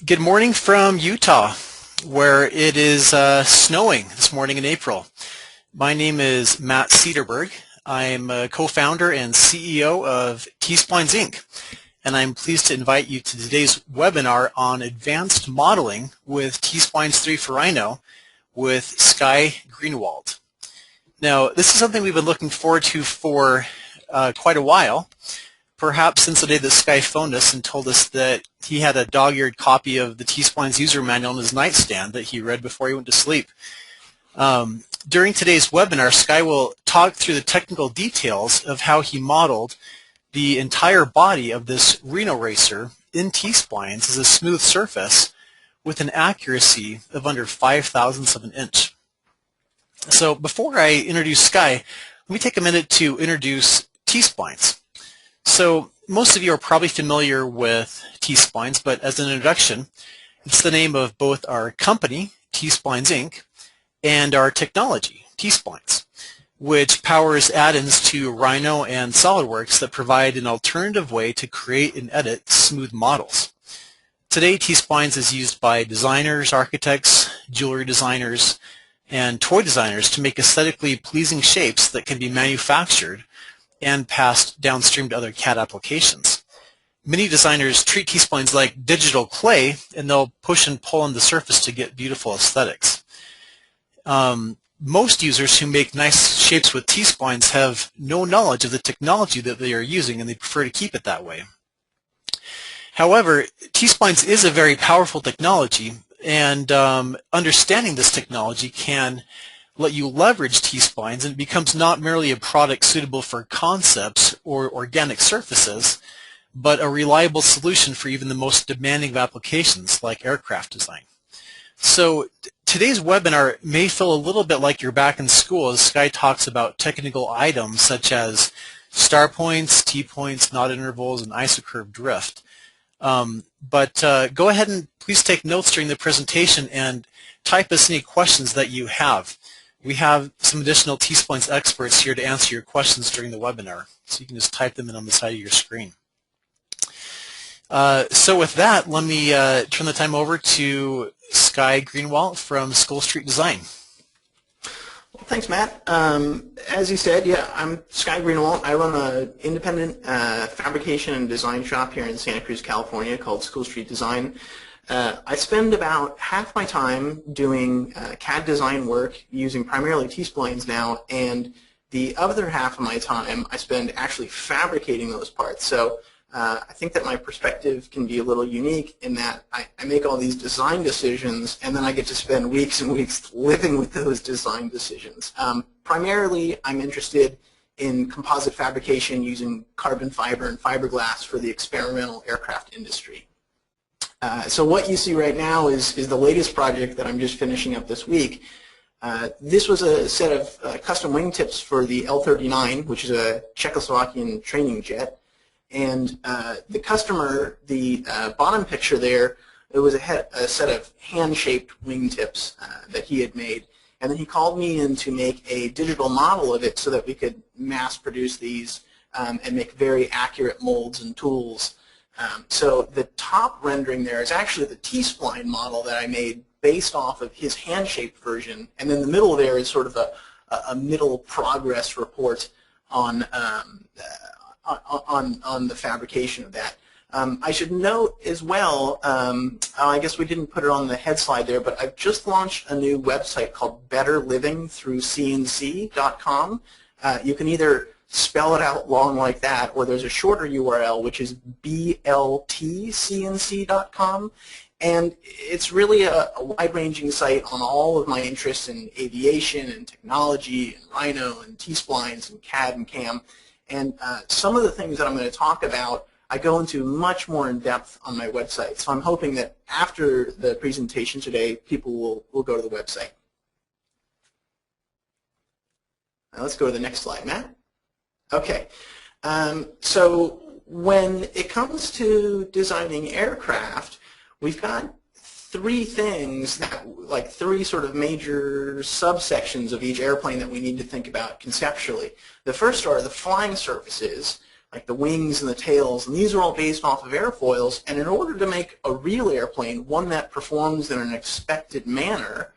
Good morning from Utah, where it is snowing this morning in April. My name is Matt Cederberg. I'm a co-founder and CEO of T-Splines Inc. And I'm pleased to invite you to today's webinar on advanced modeling with T-Splines I for Rhino with Sky Greenawalt. Now, this is something we've been looking forward to for quite a while. Perhaps since the day that Sky phoned us and told us that he had a dog-eared copy of the T-Splines user manual on his nightstand that he read before he went to sleep. During today's webinar, Sky will talk through the technical details of how he modeled the entire body of this Reno racer in T-Splines as a smooth surface with an accuracy of under 5/1000ths of an inch. So before I introduce Sky, let me take a minute to introduce T-Splines. So most of you are probably familiar with T-Splines, but as an introduction, it's the name of both our company, T-Splines Inc., and our technology, T-Splines, which powers add-ins to Rhino and SolidWorks that provide an alternative way to create and edit smooth models. Today, T-Splines is used by designers, architects, jewelry designers, and toy designers to make aesthetically pleasing shapes that can be manufactured and passed downstream to other CAD applications. Many designers treat T-Splines like digital clay, and they'll push and pull on the surface to get beautiful aesthetics. Most users who make nice shapes with T-Splines have no knowledge of the technology that they are using, and they prefer to keep it that way. However, T-Splines is a very powerful technology, and understanding this technology can let you leverage T-Splines, and it becomes not merely a product suitable for concepts or organic surfaces, but a reliable solution for even the most demanding of applications like aircraft design. So today's webinar may feel a little bit like you're back in school as Sky talks about technical items such as star points, T-points, knot intervals, and isocurve drift. Go ahead and please take notes during the presentation and type us any questions that you have. We have some additional T-Splines experts here to answer your questions during the webinar, so you can just type them in on the side of your screen. So with that, let me turn the time over to Sky Greenawalt from School Street Design. Well, thanks, Matt. As you said, yeah, I'm Sky Greenawalt. I run an independent fabrication and design shop here in Santa Cruz, California called School Street Design. I spend about half my time doing CAD design work using primarily T-Splines now, and the other half of my time I spend actually fabricating those parts. So I think that my perspective can be a little unique in that I make all these design decisions, and then I get to spend weeks and weeks living with those design decisions. Primarily, I'm interested in composite fabrication using carbon fiber and fiberglass for the experimental aircraft industry. So what you see right now is the latest project that I'm just finishing up this week. This was a set of custom wingtips for the L-39, which is a Czechoslovakian training jet. And the customer, the bottom picture there, it was a set of hand-shaped wingtips that he had made. And then he called me in to make a digital model of it so that we could mass produce these and make very accurate molds and tools. So the top rendering there is actually the T-Spline model that I made based off of his hand-shaped version, and then the middle there is sort of a middle progress report on the fabrication of that. I should note as well, I guess we didn't put it on the head slide there, but I've just launched a new website called betterlivingthroughcnc.com. You can either spell it out long like that, or there's a shorter URL, which is bltcnc.com. And it's really a wide-ranging site on all of my interests in aviation and technology and Rhino and T-Splines and CAD and CAM. And some of the things that I'm going to talk about, I go into much more in depth on my website. So I'm hoping that after the presentation today, people will go to the website. Now let's go to the next slide, Matt. Okay, so when it comes to designing aircraft, we've got three things, like three sort of major subsections of each airplane that we need to think about conceptually. The first are the flying surfaces, like the wings and the tails, and these are all based off of airfoils. And in order to make a real airplane, one that performs in an expected manner,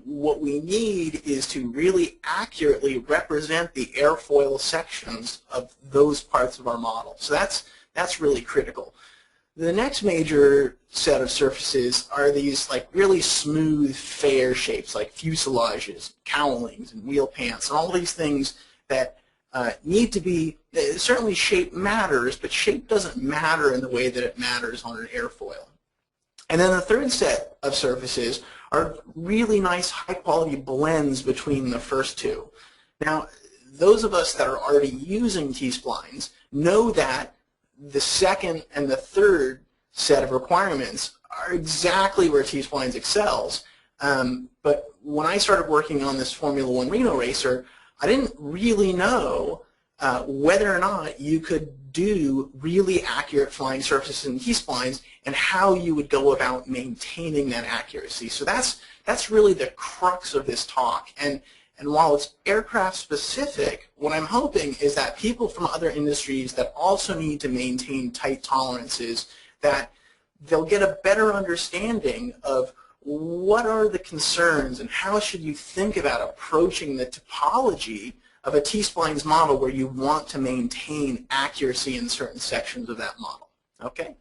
what we need is to really accurately represent the airfoil sections of those parts of our model. So that's really critical. The next major set of surfaces are these like really smooth, fair shapes like fuselages, cowlings, and wheel pants, and all these things that need to be, certainly shape matters, but shape doesn't matter in the way that it matters on an airfoil. And then the third set of surfaces are really nice high-quality blends between the first two. Now, those of us that are already using T-Splines know that the second and the third set of requirements are exactly where T-Splines excels. But when I started working on this Formula One Reno racer, I didn't really know whether or not you could do really accurate flying surfaces in T-Splines and how you would go about maintaining that accuracy. So that's really the crux of this talk. And while it's aircraft specific, what I'm hoping is that people from other industries that also need to maintain tight tolerances, that they'll get a better understanding of what are the concerns and how should you think about approaching the topology of a T-Splines model where you want to maintain accuracy in certain sections of that model. Okay?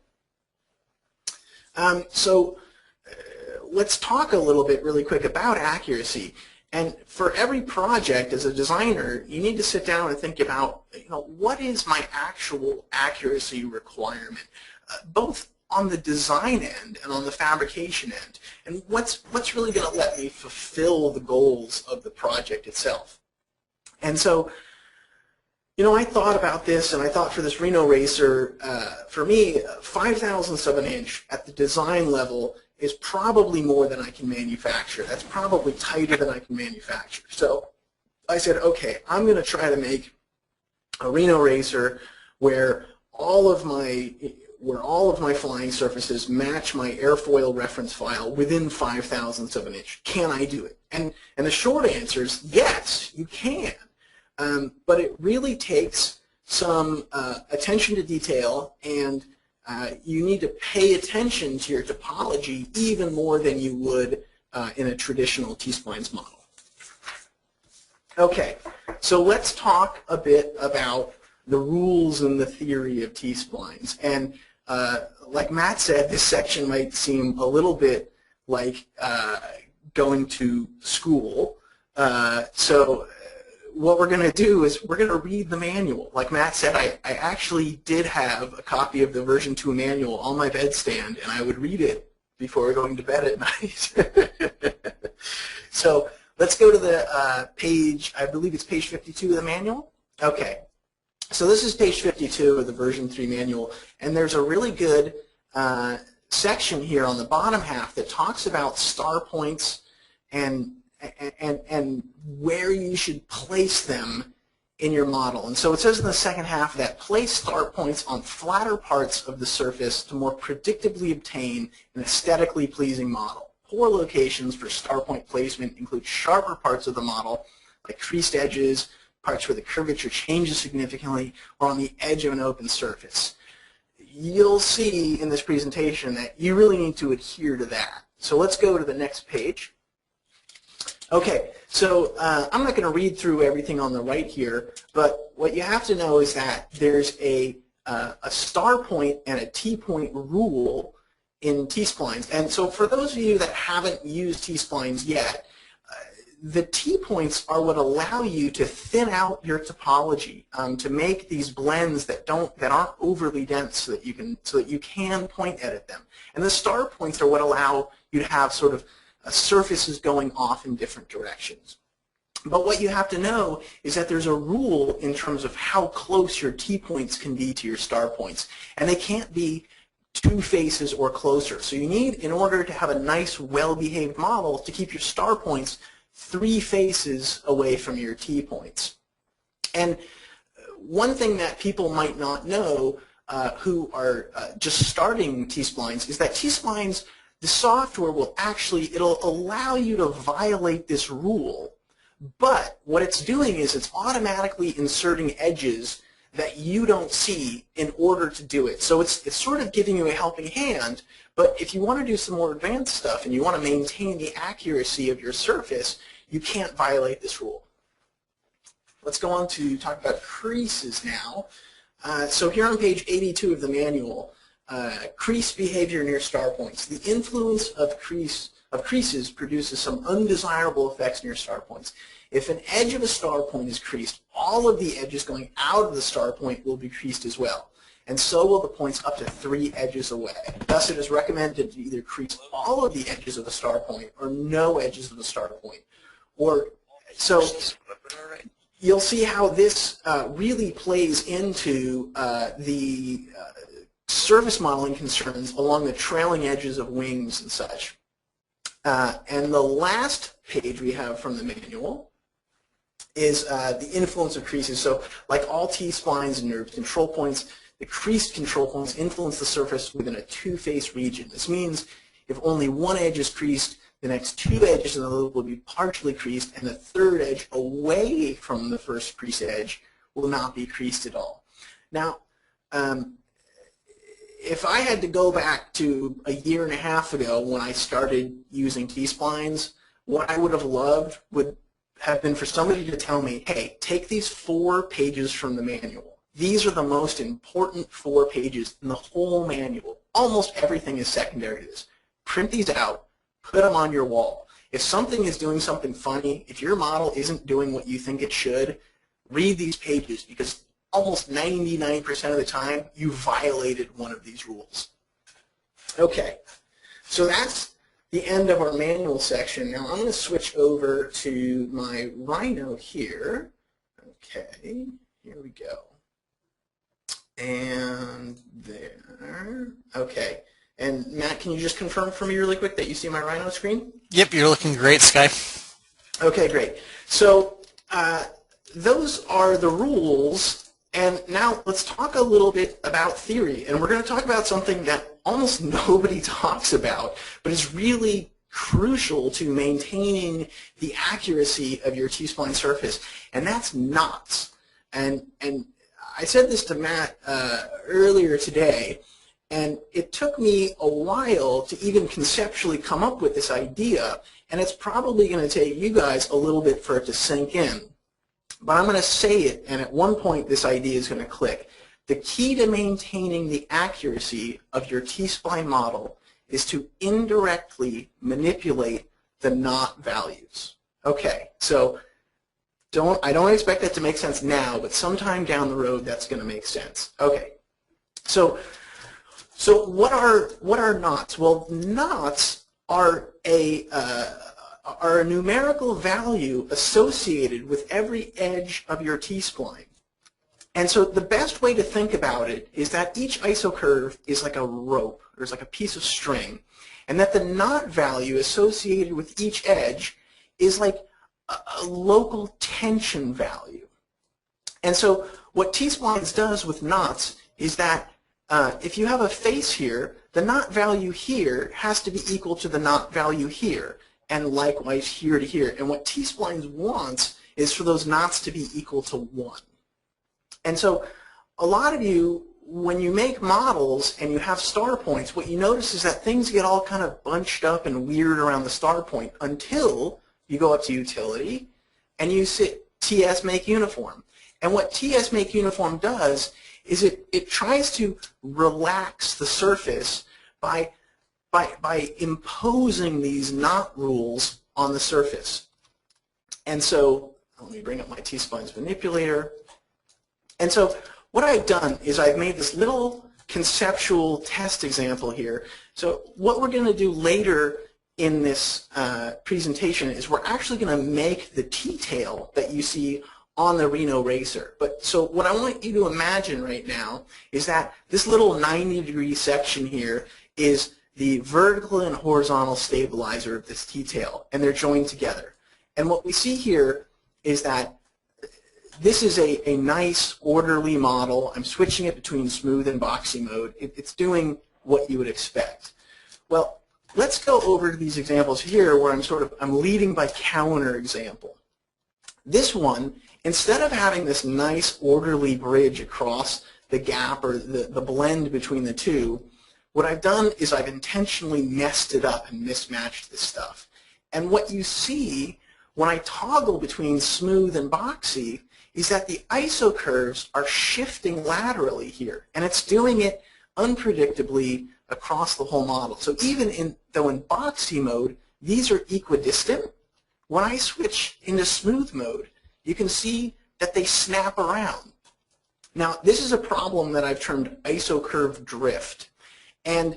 Let's talk a little bit really quick about accuracy. And for every project as a designer, you need to sit down and think about, what is my actual accuracy requirement, both on the design end and on the fabrication end, and what's really going to let me fulfill the goals of the project itself. And so, I thought about this, and I thought for this Reno racer, for me, 5,000ths of an inch at the design level is probably more than I can manufacture. That's probably tighter than I can manufacture. So I said, okay, I'm going to try to make a Reno racer where all of my flying surfaces match my airfoil reference file within 5,000ths of an inch. Can I do it? And the short answer is yes, you can. But it really takes some attention to detail, and you need to pay attention to your topology even more than you would in a traditional T-Splines model. Okay, so let's talk a bit about the rules and the theory of T-Splines. And like Matt said, this section might seem a little bit like going to school. So what we're going to do is we're going to read the manual. Like Matt said, I actually did have a copy of the version 2 manual on my bedstand, and I would read it before going to bed at night. So let's go to the page, I believe it's page 52 of the manual. Okay, so this is page 52 of the version 3 manual, and there's a really good section here on the bottom half that talks about star points and where you should place them in your model. And so it says in the second half that place start points on flatter parts of the surface to more predictably obtain an aesthetically pleasing model. Poor locations for star point placement include sharper parts of the model, like creased edges, parts where the curvature changes significantly, or on the edge of an open surface. You'll see in this presentation that you really need to adhere to that. So let's go to the next page. Okay, so I'm not going to read through everything on the right here, but what you have to know is that there's a star point and a T-point rule in T-Splines. And so for those of you that haven't used T-Splines yet, the T-points are what allow you to thin out your topology, to make these blends that aren't overly dense so that you can point edit them. And the star points are what allow you to have sort of surfaces going off in different directions. But what you have to know is that there's a rule in terms of how close your T-points can be to your star points, and they can't be 2 faces or closer. So you need, in order to have a nice, well-behaved model, to keep your star points 3 faces away from your T-points. And one thing that people might not know who are just starting T-Splines is that T-Splines, the software will it'll allow you to violate this rule, but what it's doing is it's automatically inserting edges that you don't see in order to do it. So it's sort of giving you a helping hand, but if you want to do some more advanced stuff and you want to maintain the accuracy of your surface, you can't violate this rule. Let's go on to talk about creases now. So here on page 82 of the manual, crease behavior near star points. The influence of creases produces some undesirable effects near star points. If an edge of a star point is creased, all of the edges going out of the star point will be creased as well, and so will the points up to 3 edges away. Thus, it is recommended to either crease all of the edges of a star point or no edges of the star point. So you'll see how this really plays into the surface modeling concerns along the trailing edges of wings and such. And the last page we have from the manual is the influence of creases. So like all T-splines and their control points, the creased control points influence the surface within a two-face region. This means if only one edge is creased, the next 2 edges of the loop will be partially creased, and the third edge away from the first creased edge will not be creased at all. Now, if I had to go back to a year and a half ago when I started using T-splines, what I would have loved would have been for somebody to tell me, hey, take these 4 pages from the manual. These are the most important 4 pages in the whole manual. Almost everything is secondary to this. Print these out, put them on your wall. If something is doing something funny, if your model isn't doing what you think it should, read these pages, because almost 99% of the time, you violated one of these rules. Okay, so that's the end of our manual section. Now I'm going to switch over to my Rhino here. Okay, here we go. And there. Okay. And Matt, can you just confirm for me really quick that you see my Rhino screen? Yep, you're looking great, Sky. Okay, great. So those are the rules. And now let's talk a little bit about theory. And we're going to talk about something that almost nobody talks about, but is really crucial to maintaining the accuracy of your T-spline surface, and that's knots. And I said this to Matt earlier today, and it took me a while to even conceptually come up with this idea, and it's probably going to take you guys a little bit for it to sink in. But I'm going to say it, and at one point this idea is going to click. The key to maintaining the accuracy of your T-spline model is to indirectly manipulate the knot values. Okay, so I don't expect that to make sense now, but sometime down the road that's going to make sense. Okay, so what are knots? Well, knots are a numerical value associated with every edge of your T-spline. And so the best way to think about it is that each isocurve is like a rope, or is like a piece of string, and that the knot value associated with each edge is like a local tension value. And so what T-splines does with knots is that if you have a face here, the knot value here has to be equal to the knot value here, and likewise here to here. And what T-splines wants is for those knots to be equal to 1. And so a lot of you, when you make models and you have star points, what you notice is that things get all kind of bunched up and weird around the star point until you go up to utility and you set TS make uniform. And what TS make uniform does is it tries to relax the surface by imposing these knot rules on the surface. And so let me bring up my T-splines manipulator. And so what I've done is I've made this little conceptual test example here. So what we're going to do later in this presentation is we're actually going to make the T-tail that you see on the Reno racer. But so what I want you to imagine right now is that this little 90-degree section here is the vertical and horizontal stabilizer of this T-tail, and they're joined together. And what we see here is that this is a nice, orderly model. I'm switching it between smooth and boxy mode. It's doing what you would expect. Well, let's go over to these examples here where I'm leading by counter example. This one, instead of having this nice orderly bridge across the gap or the blend between the two, what I've done is I've intentionally messed it up and mismatched this stuff. And what you see when I toggle between smooth and boxy is that the ISO curves are shifting laterally here, and it's doing it unpredictably across the whole model. So even though in boxy mode, these are equidistant, when I switch into smooth mode, you can see that they snap around. Now, this is a problem that I've termed ISO curve drift. And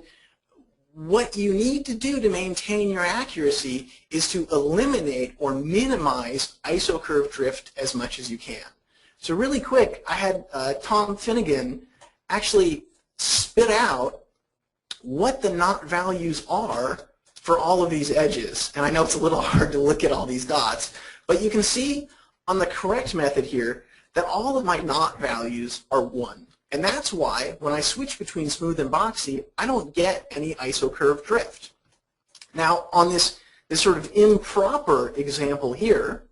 what you need to do to maintain your accuracy is to eliminate or minimize ISO curve drift as much as you can. So really quick, I had Tom Finnegan actually spit out what the knot values are for all of these edges. And I know it's a little hard to look at all these dots, but you can see on the correct method here that all of my knot values are 1. And that's why when I switch between smooth and boxy, I don't get any ISO curve drift. Now on this sort of improper example here,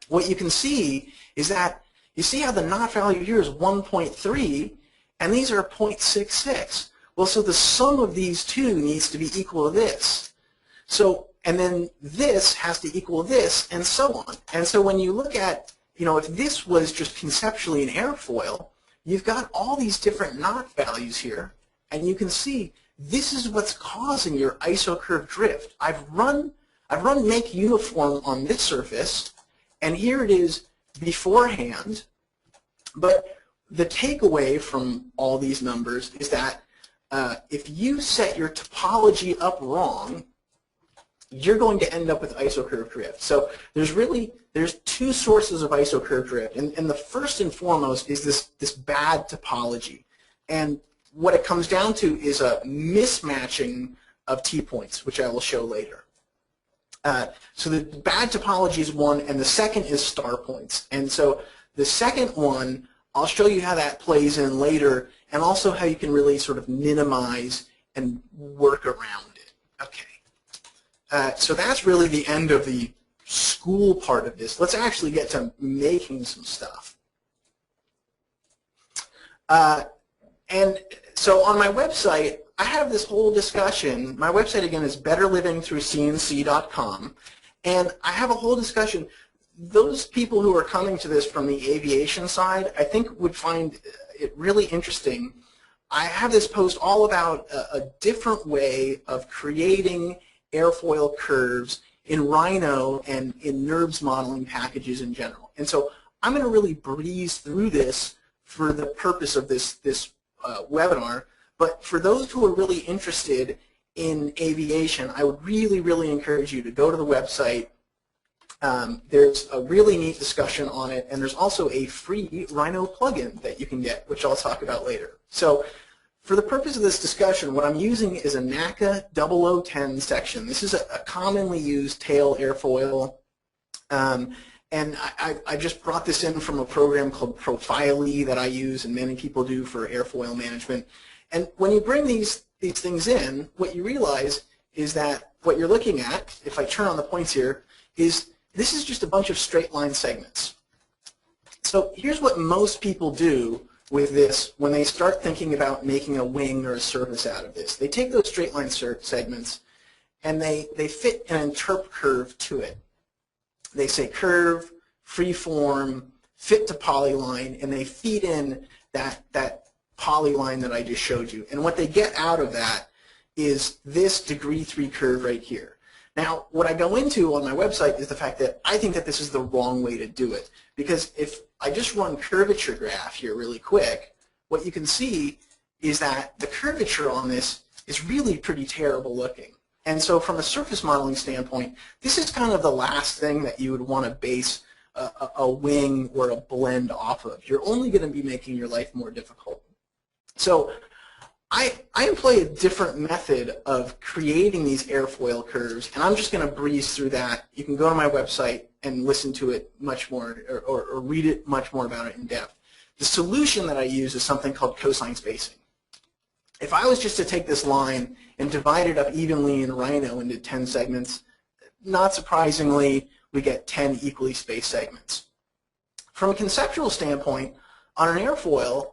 what you can see is that you see how the knot value here is 1.3 and these are 0.66. Well, so the sum of these two needs to be equal to this. So, and then this has to equal this, and so on. And so when you look at, if this was just conceptually an airfoil, you've got all these different knot values here, and you can see this is what's causing your ISO curve drift. I've run make uniform on this surface, and here it is beforehand. But the takeaway from all these numbers is that if you set your topology up wrong, you're going to end up with ISO curve drift. So there's two sources of ISO curve drift, and the first and foremost is this bad topology. And what it comes down to is a mismatching of T-points, which I will show later. So the bad topology is one, and the second is star points. And so the second one, I'll show you how that plays in later, and also how you can really sort of minimize and work around it. Okay. So that's really the end of the school part of this. Let's actually get to making some stuff. And so on my website, I have this whole discussion. My website, again, is betterlivingthroughcnc.com. And I have a whole discussion. Those people who are coming to this from the aviation side, I think would find it really interesting. I have this post all about a different way of creating airfoil curves in Rhino and in NURBS modeling packages in general. And so I'm going to really breeze through this for the purpose of this webinar. But for those who are really interested in aviation, I would really, really encourage you to go to the website. There's a really neat discussion on it, and there's also a free Rhino plugin that you can get, which I'll talk about later. So for the purpose of this discussion, what I'm using is a NACA 0010 section. This is a commonly used tail airfoil, and I just brought this in from a program called Profiley that I use and many people do for airfoil management. And when you bring these things in, what you realize is that what you're looking at, if I turn on the points here, is this is just a bunch of straight line segments. So here's what most people do with this when they start thinking about making a wing or a surface out of this. They take those straight line segments and they fit an interp curve to it. They say curve, freeform, fit to polyline, and they feed in that polyline that I just showed you. And what they get out of that is this degree 3 curve right here. Now, what I go into on my website is the fact that I think that this is the wrong way to do it. Because if I just run curvature graph here really quick, what you can see is that the curvature on this is really pretty terrible looking. And so from a surface modeling standpoint, this is kind of the last thing that you would want to base a wing or a blend off of. You're only going to be making your life more difficult. So I employ a different method of creating these airfoil curves, and I'm just going to breeze through that. You can go to my website and listen to it much more, or read it much more about it in depth. The solution that I use is something called cosine spacing. If I was just to take this line and divide it up evenly in Rhino into 10 segments, not surprisingly, we get 10 equally spaced segments. From a conceptual standpoint, on an airfoil,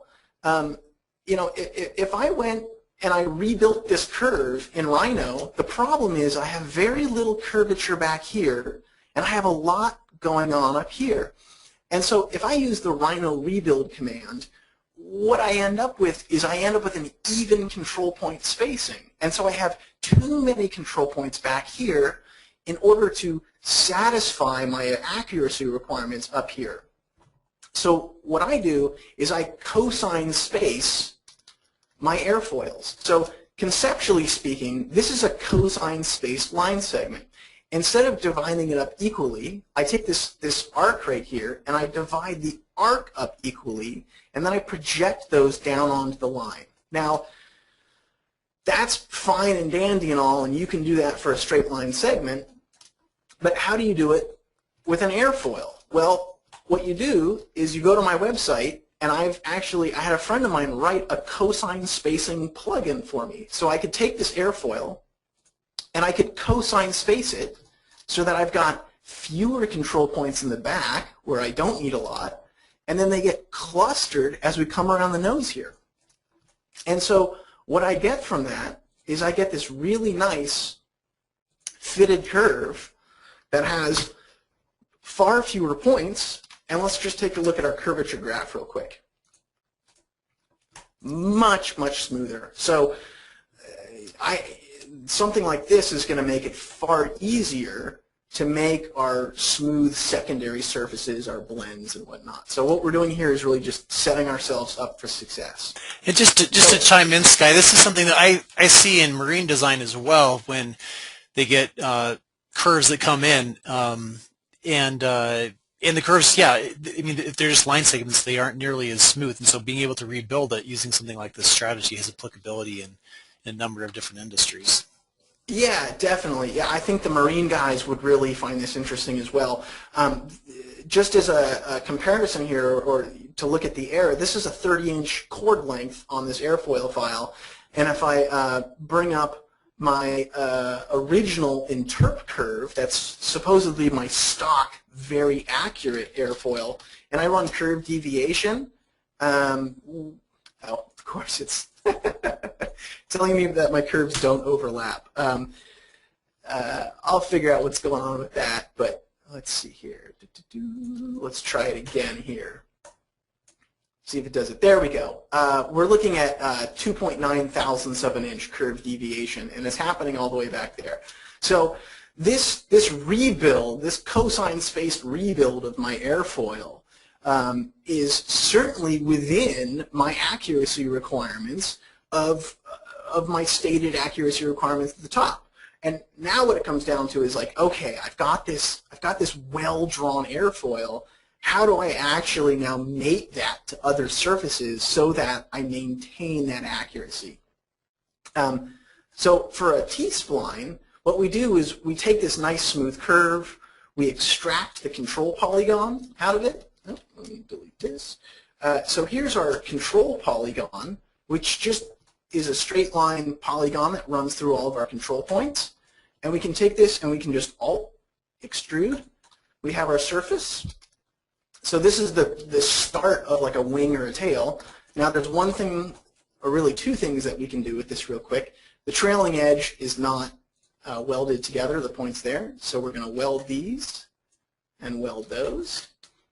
you know, if I went and I rebuilt this curve in Rhino, the problem is I have very little curvature back here, and I have a lot going on up here. And so if I use the Rhino rebuild command, what I end up with is I end up with an even control point spacing. And so I have too many control points back here in order to satisfy my accuracy requirements up here. So what I do is I cosine space my airfoils. So conceptually speaking, this is a cosine spaced line segment. Instead of dividing it up equally, I take this arc right here and I divide the arc up equally, and then I project those down onto the line. Now, that's fine and dandy and all, and you can do that for a straight line segment, but how do you do it with an airfoil? Well, what you do is you go to my website, and I had a friend of mine write a cosine spacing plugin for me. So I could take this airfoil, and I could cosine space it so that I've got fewer control points in the back where I don't need a lot, and then they get clustered as we come around the nose here. And so what I get from that is I get this really nice fitted curve that has far fewer points. And let's just take a look at our curvature graph real quick. Much, much smoother. So something like this is going to make it far easier to make our smooth secondary surfaces, our blends and whatnot. So what we're doing here is really just setting ourselves up for success. And just to chime in, Sky, this is something that I see in marine design as well when they get curves that come in. And the curves, yeah, I mean, if they're just line segments, they aren't nearly as smooth. And so being able to rebuild it using something like this strategy has applicability in a number of different industries. Yeah, definitely. Yeah, I think the marine guys would really find this interesting as well. Just as a comparison here, or to look at the air, this is a 30-inch chord length on this airfoil file. And if I bring up my original interp curve, that's supposedly my stock, very accurate airfoil, and I run curve deviation, of course it's telling me that my curves don't overlap. I'll figure out what's going on with that, but let's see here. Let's try it again here. See if it does it. There we go. We're looking at 2.9 thousandths of an inch curve deviation, and it's happening all the way back there. So this rebuild, this cosine spaced rebuild of my airfoil is certainly within my accuracy requirements of my stated accuracy requirements at the top. And now what it comes down to is like, okay, I've got this well-drawn airfoil. How do I actually now mate that to other surfaces so that I maintain that accuracy? So for a T-spline, what we do is we take this nice smooth curve, we extract the control polygon out of it. Oh, let me delete this. So here's our control polygon, which just is a straight line polygon that runs through all of our control points. And we can take this and we can just alt extrude. We have our surface. So this is the start of like a wing or a tail. Now there's one thing, or really two things that we can do with this real quick. The trailing edge is not welded together, the points there. So we're going to weld these and weld those.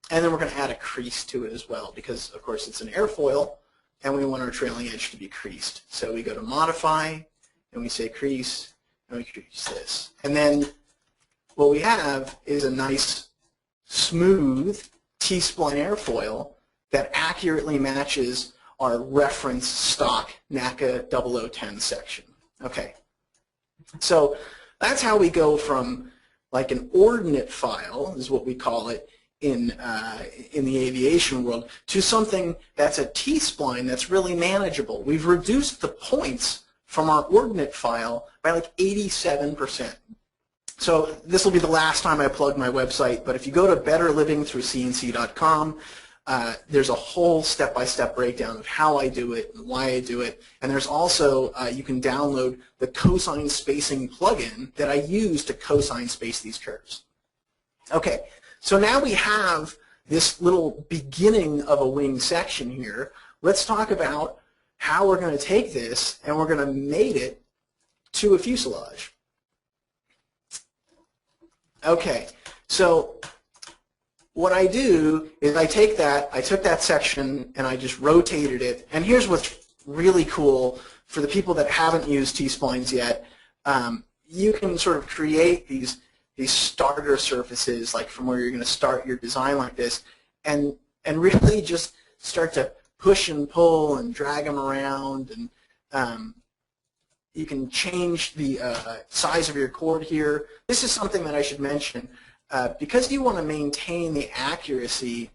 And then we're going to add a crease to it as well because, of course, it's an airfoil and we want our trailing edge to be creased. So we go to Modify and we say Crease and we crease this. And then what we have is a nice, smooth T-Spline airfoil that accurately matches our reference stock NACA 0010 section. Okay, so that's how we go from like an ordinate file, is what we call it in the aviation world, to something that's a T-Spline that's really manageable. We've reduced the points from our ordinate file by like 87%. So this will be the last time I plug my website, but if you go to betterlivingthroughcnc.com, there's a whole step-by-step breakdown of how I do it and why I do it. And there's also, you can download the cosine spacing plugin that I use to cosine space these curves. Okay, so now we have this little beginning of a wing section here. Let's talk about how we're going to take this and we're going to mate it to a fuselage. Okay, so what I do is I took that section and I just rotated it. And here's what's really cool for the people that haven't used T-Splines yet. You can sort of create these starter surfaces, like from where you're going to start your design like this, and really just start to push and pull and drag them around, and you can change the size of your cord here. This is something that I should mention. Because you want to maintain the accuracy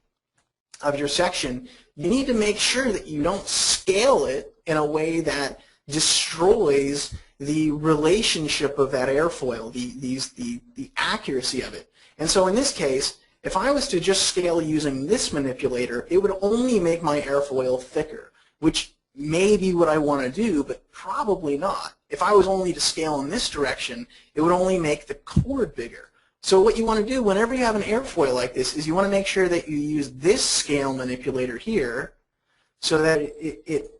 of your section, you need to make sure that you don't scale it in a way that destroys the relationship of that airfoil, the accuracy of it. And so in this case, if I was to just scale using this manipulator, it would only make my airfoil thicker, which may be what I want to do, but probably not. If I was only to scale in this direction, it would only make the cord bigger. So what you want to do whenever you have an airfoil like this is you want to make sure that you use this scale manipulator here so that it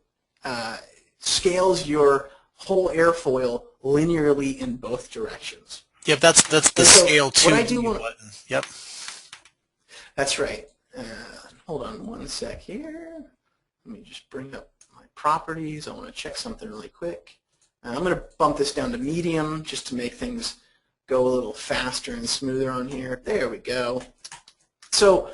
scales your whole airfoil linearly in both directions. Yep, that's the scale 2 button. Yep. That's right. Hold on one sec here. Let me just bring up my properties. I want to check something really quick. I'm going to bump this down to medium just to make things go a little faster and smoother on here. There we go. So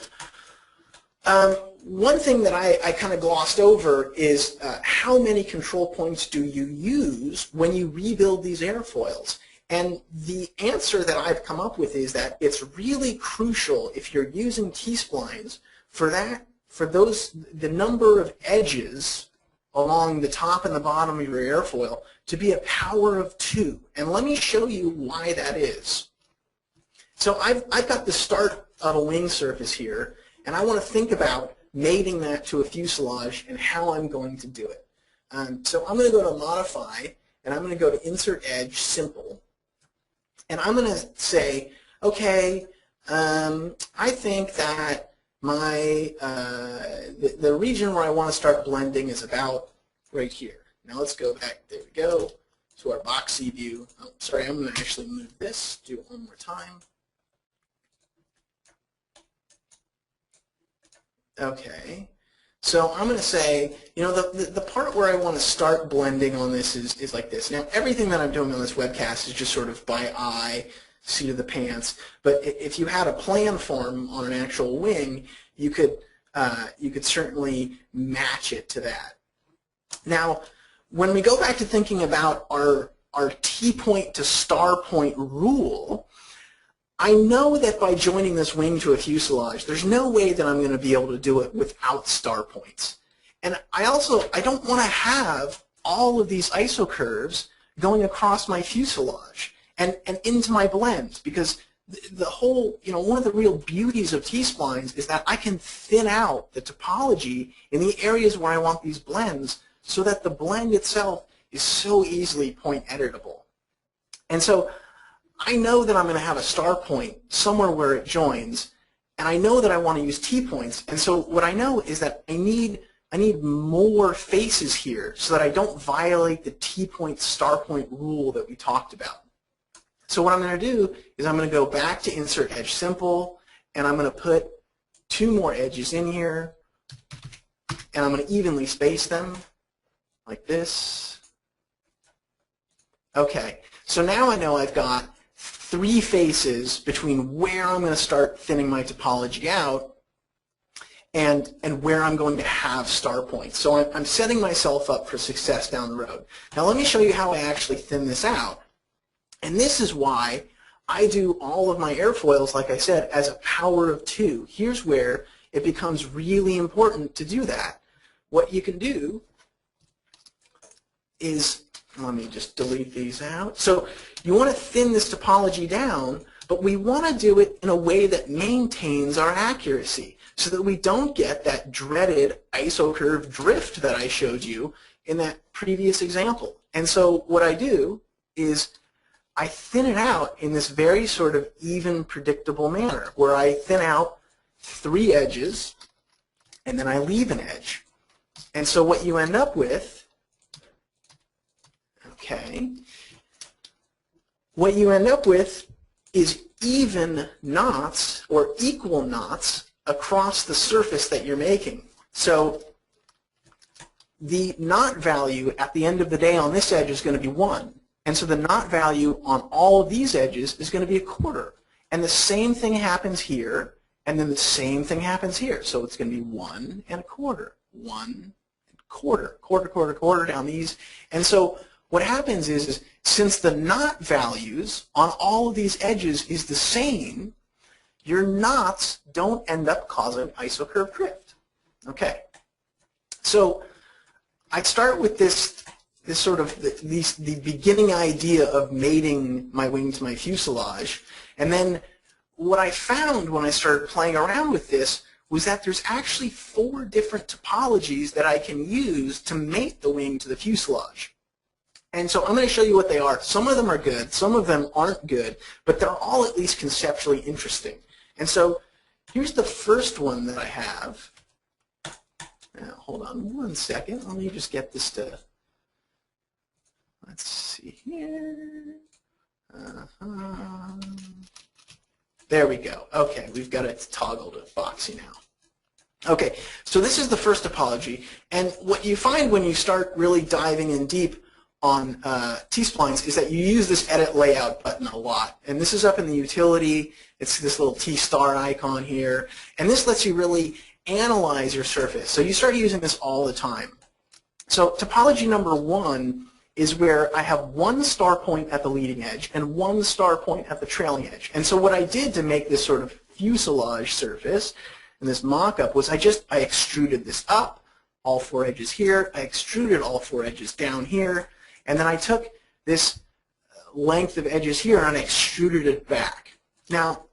one thing that I kind of glossed over is how many control points do you use when you rebuild these airfoils? And the answer that I've come up with is that it's really crucial if you're using T-splines for the number of edges along the top and the bottom of your airfoil to be a power of 2. And let me show you why that is. So I've got the start of a wing surface here, and I want to think about mating that to a fuselage and how I'm going to do it. So I'm going to go to Modify, and I'm going to go to Insert Edge, Simple. And I'm going to say, okay, I think that my the region where I want to start blending is about right here. Now let's go back, there we go, to our boxy view. Oh, sorry, I'm going to actually move this, do it one more time. Okay, so I'm going to say, you know, the part where I want to start blending on this is like this. Now, everything that I'm doing on this webcast is just sort of by eye, seat of the pants. But if you had a plan form on an actual wing, you could certainly match it to that. Now, when we go back to thinking about our T-point to star point rule, I know that by joining this wing to a fuselage, there's no way that I'm going to be able to do it without star points. And I don't want to have all of these isocurves going across my fuselage and into my blends, because the whole, you know, one of the real beauties of T-splines is that I can thin out the topology in the areas where I want these blends so that the blend itself is so easily point editable. And so I know that I'm going to have a star point somewhere where it joins, and I know that I want to use T-points. And so what I know is that I need more faces here so that I don't violate the T-point star point rule that we talked about. So what I'm going to do is I'm going to go back to Insert Edge Simple, and I'm going to put 2 more edges in here, and I'm going to evenly space them like this. Okay, so now I know I've got 3 faces between where I'm going to start thinning my topology out and where I'm going to have star points. So I'm setting myself up for success down the road. Now let me show you how I actually thin this out. And this is why I do all of my airfoils, like I said, as a power of 2. Here's where it becomes really important to do that. What you can do is, let me just delete these out. So you want to thin this topology down, but we want to do it in a way that maintains our accuracy so that we don't get that dreaded isocurve drift that I showed you in that previous example. And so what I do is I thin it out in this very sort of even, predictable manner, where I thin out 3 edges, and then I leave an edge. And so what you end up with, what you end up with is even knots or equal knots across the surface that you're making. So the knot value at the end of the day on this edge is going to be 1. And so the knot value on all of these edges is going to be 1/4. And the same thing happens here, and then the same thing happens here. So it's going to be 1 1/4, 1 1/4, quarter down these. And so what happens is since the knot values on all of these edges is the same, your knots don't end up causing isocurve drift. Okay. So I start with this sort of the beginning idea of mating my wing to my fuselage, and then what I found when I started playing around with this was that there's actually 4 different topologies that I can use to mate the wing to the fuselage. And so I'm going to show you what they are. Some of them are good, some of them aren't good, but they're all at least conceptually interesting. And so here's the first one that I have. Now, hold on 1 second. Let me just get this to, let's see here. There we go. Okay, we've got it toggled to boxy now. Okay, so this is the first topology, and what you find when you start really diving in deep on T-splines is that you use this edit layout button a lot, and this is up in the utility. It's this little T-star icon here, and this lets you really analyze your surface. So you start using this all the time. So topology number 1 is where I have 1 star point at the leading edge and 1 star point at the trailing edge. And so what I did to make this sort of fuselage surface and this mock-up was I extruded this up, all 4 edges here, I extruded all 4 edges down here, and then I took this length of edges here and I extruded it back. Now,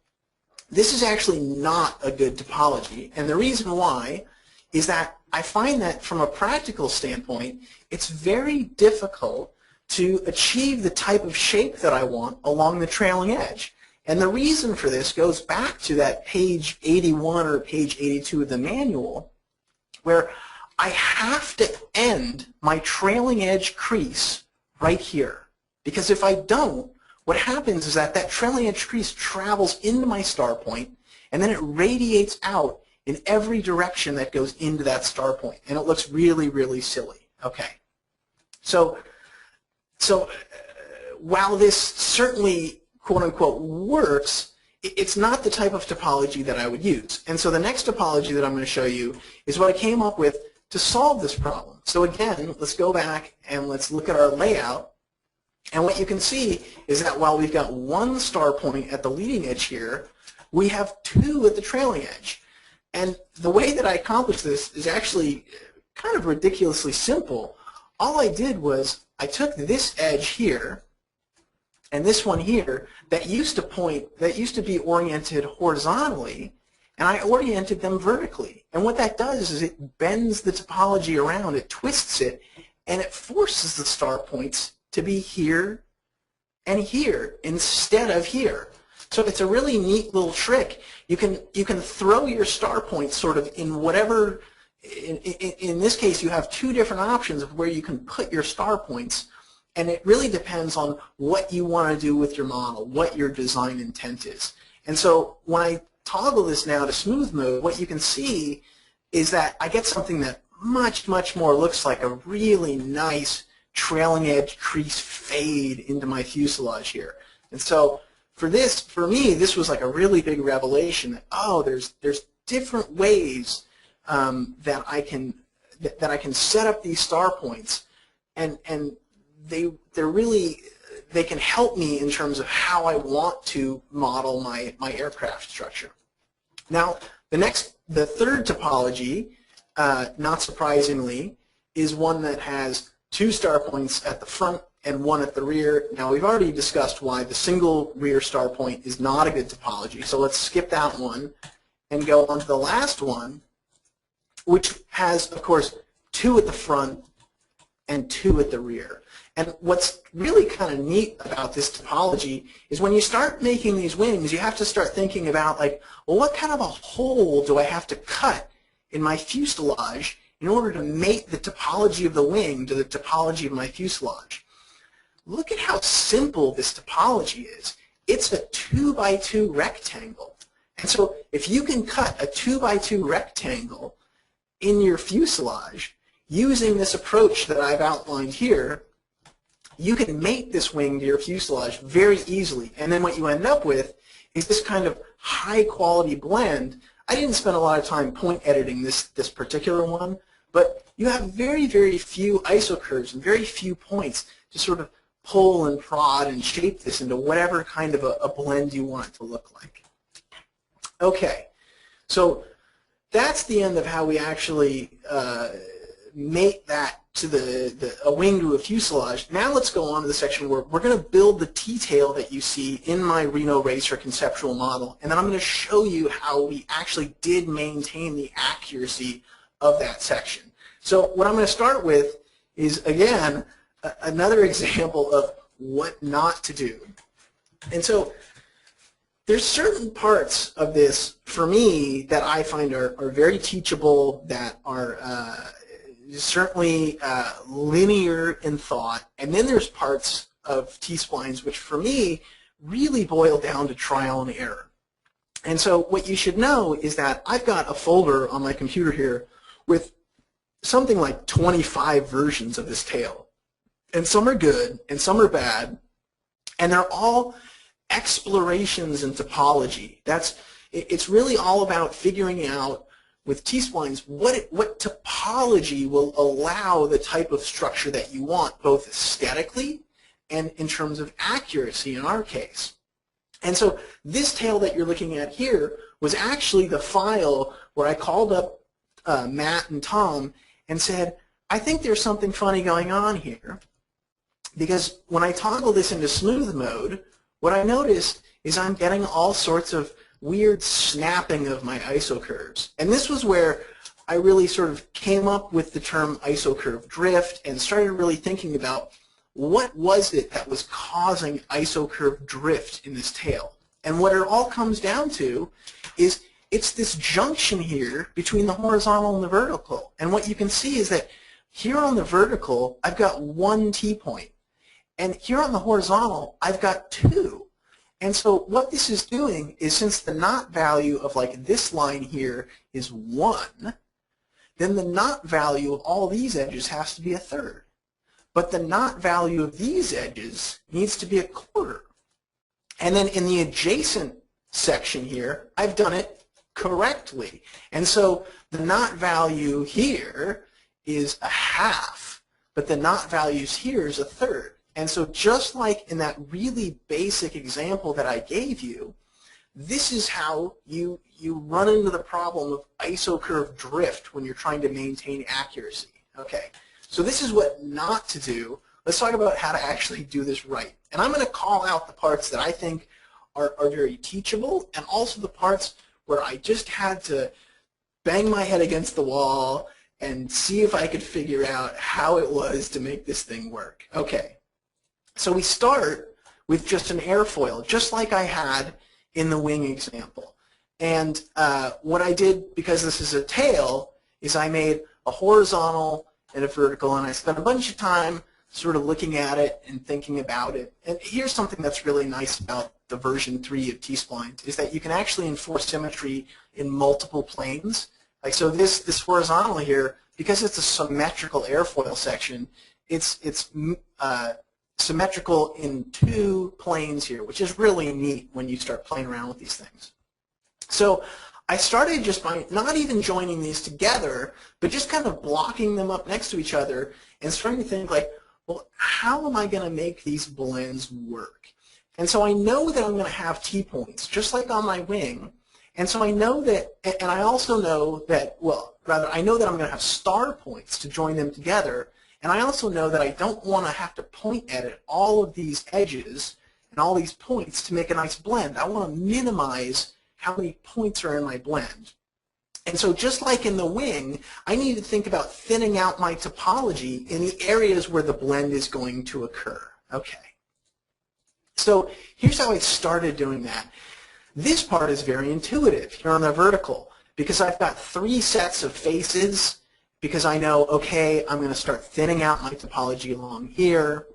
this is actually not a good topology, and the reason why is that I find that from a practical standpoint, it's very difficult to achieve the type of shape that I want along the trailing edge. And the reason for this goes back to that page 81 or page 82 of the manual, where I have to end my trailing edge crease right here. Because if I don't, what happens is that that trailing edge crease travels into my star point, and then it radiates out in every direction that goes into that star point, and it looks really, really silly. Okay, so while this certainly, quote-unquote, works, it's not the type of topology that I would use. And so the next topology that I'm going to show you is what I came up with to solve this problem. So again, let's go back and let's look at our layout. And what you can see is that while we've got 1 star point at the leading edge here, we have 2 at the trailing edge. And the way that I accomplished this is actually kind of ridiculously simple. All I did was I took this edge here and this one here that used to be oriented horizontally, and I oriented them vertically. And what that does is it bends the topology around, it twists it, and it forces the star points to be here and here instead of here. So it's a really neat little trick. You can throw your star points sort of in whatever, in this case you have 2 different options of where you can put your star points, and it really depends on what you want to do with your model, what your design intent is. And so when I toggle this now to smooth mode, what you can see is that I get something that much, much more looks like a really nice trailing edge crease fade into my fuselage here. And so for me, this was like a really big revelation that, oh, there's different ways that I can set up these star points, and they can help me in terms of how I want to model my aircraft structure. Now, the third topology, not surprisingly, is one that has 2 star points at the front and 1 at the rear. Now, we've already discussed why the single rear star point is not a good topology, so let's skip that one and go on to the last one, which has, of course, 2 at the front and 2 at the rear. And what's really kind of neat about this topology is when you start making these wings, you have to start thinking about, like, well, what kind of a hole do I have to cut in my fuselage in order to mate the topology of the wing to the topology of my fuselage? Look at how simple this topology is. It's a 2x2 rectangle. And so if you can cut a 2x2 rectangle in your fuselage using this approach that I've outlined here, you can mate this wing to your fuselage very easily. And then what you end up with is this kind of high quality blend. I didn't spend a lot of time point editing this particular one, but you have very, very few isocurves and very few points to sort of pull and prod and shape this into whatever kind of a blend you want it to look like. Okay, so that's the end of how we actually mate that to a wing to a fuselage. Now let's go on to the section where we're going to build the T-tail that you see in my Reno Racer conceptual model, and then I'm going to show you how we actually did maintain the accuracy of that section. So what I'm going to start with is, again, another example of what not to do. And so there's certain parts of this, for me, that I find are very teachable, that are certainly linear in thought, and then there's parts of T-splines which, for me, really boil down to trial and error. And so what you should know is that I've got a folder on my computer here with something like 25 versions of this tail. And some are good, and some are bad, and they're all explorations in topology. It's really all about figuring out with T-splines what topology will allow the type of structure that you want, both aesthetically and in terms of accuracy in our case. And so this tail that you're looking at here was actually the file where I called up Matt and Tom and said, I think there's something funny going on here, because when I toggle this into smooth mode, what I noticed is I'm getting all sorts of weird snapping of my isocurves. And this was where I really sort of came up with the term isocurve drift and started really thinking about what was it that was causing isocurve drift in this tail. And what it all comes down to is it's this junction here between the horizontal and the vertical. And what you can see is that here on the vertical, I've got one T-point. And here on the horizontal, I've got two. And so what this is doing is, since the knot value of like this line here is 1, then the knot value of all these edges has to be a third. But the knot value of these edges needs to be a quarter. And then in the adjacent section here, I've done it correctly. And so the knot value here is a half, but the knot values here is a third. And so just like in that really basic example that I gave you, this is how you run into the problem of isocurve drift when you're trying to maintain accuracy. Okay, so this is what not to do. Let's talk about how to actually do this right. And I'm going to call out the parts that I think are very teachable, and also the parts where I just had to bang my head against the wall and see if I could figure out how it was to make this thing work. Okay. So we start with just an airfoil, just like I had in the wing example. And what I did, because this is a tail, is I made a horizontal and a vertical, and I spent a bunch of time sort of looking at it and thinking about it. And here's something that's really nice about the version 3 of T-Spline, is that you can actually enforce symmetry in multiple planes. Like, so this horizontal here, because it's a symmetrical airfoil section, it's symmetrical in 2 planes here, which is really neat when you start playing around with these things. So I started just by not even joining these together, but just kind of blocking them up next to each other and starting to think, like, well, how am I going to make these blends work? And so I know that I'm going to have T-points, just like on my wing. And so I know that, and I also know that, well, rather, I know that I'm going to have star points to join them together. And I also know that I don't want to have to point edit all of these edges and all these points to make a nice blend. I want to minimize how many points are in my blend. And so just like in the wing, I need to think about thinning out my topology in the areas where the blend is going to occur. Okay. So here's how I started doing that. This part is very intuitive here on the vertical because I've got 3 sets of faces because I know, okay, I'm going to start thinning out my topology along here.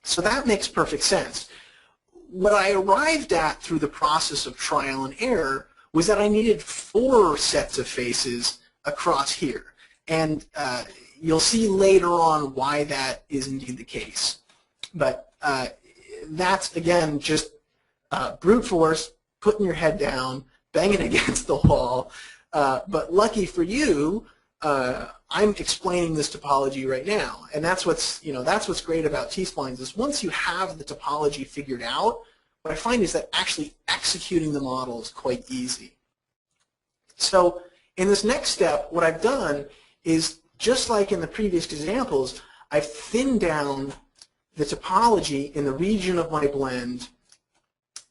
So that makes perfect sense. What I arrived at through the process of trial and error was that I needed 4 sets of faces across here. And you'll see later on why that is indeed the case. But that's, again, just brute force, putting your head down, banging against the wall. But lucky for you, I'm explaining this topology right now. And that's what's great about T-Splines is once you have the topology figured out, what I find is that actually executing the model is quite easy. So in this next step, what I've done is, just like in the previous examples, I've thinned down the topology in the region of my blend